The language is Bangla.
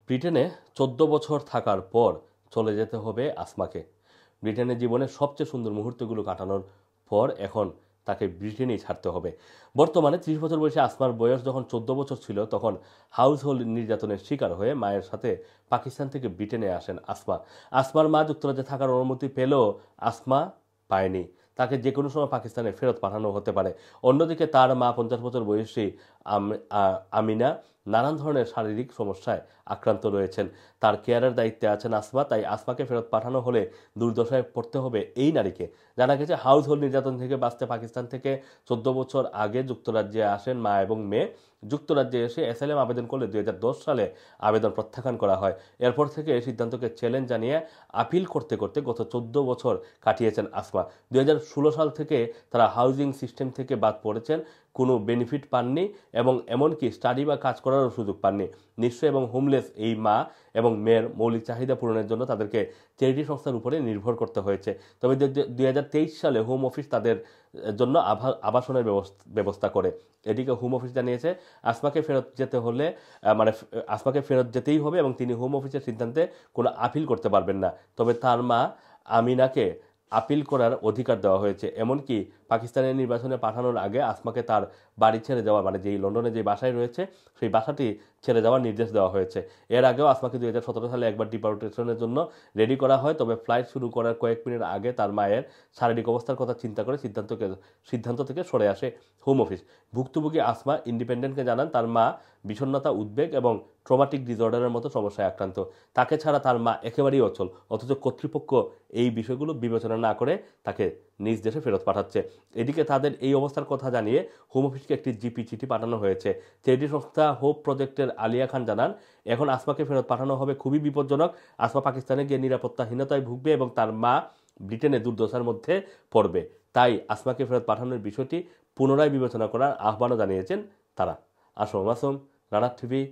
ব্রিটেনে ১৪ বছর থাকার পর চলে যেতে হবে আসমাকে। ব্রিটেনের জীবনের সবচেয়ে সুন্দর মুহূর্তগুলো কাটানোর পর এখন তাকে ব্রিটেনেই ছাড়তে হবে। বর্তমানে ৩০ বছর বয়সী আসমার বয়স যখন ১৪ বছর ছিল তখন হাউস হোল্ড নির্যাতনের শিকার হয়ে মায়ের সাথে পাকিস্তান থেকে ব্রিটেনে আসেন আসমা। আসমার মা যুক্তরাজ্যে থাকার অনুমতি পেলেও আসমা পায়নি। তাকে যে কোনো সময় পাকিস্তানে ফেরত পাঠানো হতে পারে। অন্যদিকে তার মা ৫০ বছর বয়সী আমিনা নানান ধরনের শারীরিক সমস্যায় আক্রান্ত রয়েছেন। তার কেয়ারের দায়িত্বে আছেন আসমা, তাই আসমাকে ফেরত পাঠানো হলে দুর্দশায় পড়তে হবে এই নারীকে। জানা গেছে হাউস হোল্ড নির্যাতন থেকে বাঁচতে পাকিস্তান থেকে ১৪ বছর আগে যুক্তরাজ্যে আসেন মা এবং মেয়ে। যুক্তরাজ্যে এসে অ্যাসাইলাম আবেদন করলে ২০১০ সালে আবেদন প্রত্যাখ্যান করা হয়। এরপর থেকে এই সিদ্ধান্তকে চ্যালেঞ্জ জানিয়ে আপিল করতে করতে গত ১৪ বছর কাটিয়েছেন আসমা। ২০১৬ সাল থেকে তারা হাউজিং সিস্টেম থেকে বাদ পড়েছেন, কোনো বেনিফিট পাননি এবং এমনকি স্টাডি বা কাজ করারও সুযোগ পাননি। নিঃস্ব এবং হোমলেস এই মা এবং মেয়ের মৌলিক চাহিদা পূরণের জন্য তাদেরকে চ্যারিটি সংস্থার উপরে নির্ভর করতে হয়েছে। তবে ২০২৩ সালে হোম অফিস তাদের জন্য আবাসনের ব্যবস্থা করে। এদিকে হোম অফিস জানিয়েছে আসমাকে ফেরত যেতে হলে আসমাকে ফেরত যেতেই হবে এবং তিনি হোম অফিসের সিদ্ধান্তে কোনো আপিল করতে পারবেন না। তবে তার মা আমিনাকে আপিল করার অধিকার দেওয়া হয়েছে। এমনকি পাকিস্তানের নির্বাচনে পাঠানোর আগে আসমাকে তার বাড়ি ছেড়ে যাওয়া, যেই লন্ডনে যে বাসায় রয়েছে সেই বাসাটি ছেড়ে যাওয়ার নির্দেশ দেওয়া হয়েছে। এর আগেও আসমাকে ২০১৭ সালে একবার ডিপোর্টেশনের জন্য রেডি করা হয়, তবে ফ্লাইট শুরু করার কয়েক মিনিট আগে তার মায়ের শারীরিক অবস্থার কথা চিন্তা করে সিদ্ধান্ত থেকে সরে আসে হোম অফিস। ভুক্তভোগী আসমা ইন্ডিপেন্ডেন্টকে জানান তার মা বিষণ্ণতা, উদ্বেগ এবং ট্রমাটিক ডিসঅর্ডারের মতো সমস্যায় আক্রান্ত। তাকে ছাড়া তার মা একেবারেই অচল, অথচ কর্তৃপক্ষ এই বিষয়গুলো বিবেচনা না করে তাকে নিজ দেশে ফেরত পাঠাচ্ছে। এদিকে তাদের এই অবস্থার কথা জানিয়ে হোম অফিসকে একটি জিপি চিঠি পাঠানো হয়েছে। চ্যারিটি সংস্থা হোপ প্রজেক্টের আলিয়া খান জানান, এখন আসমাকে ফেরত পাঠানো হবে খুবই বিপজ্জনক। আসমা পাকিস্তানে গিয়ে নিরাপত্তাহীনতায় ভুগবে এবং তার মা ব্রিটেনে দুর্দশার মধ্যে পড়বে। তাই আসমাকে ফেরত পাঠানোর বিষয়টি পুনরায় বিবেচনা করার আহ্বানও জানিয়েছেন তারা। আসম মাসুম, রানা টিভি।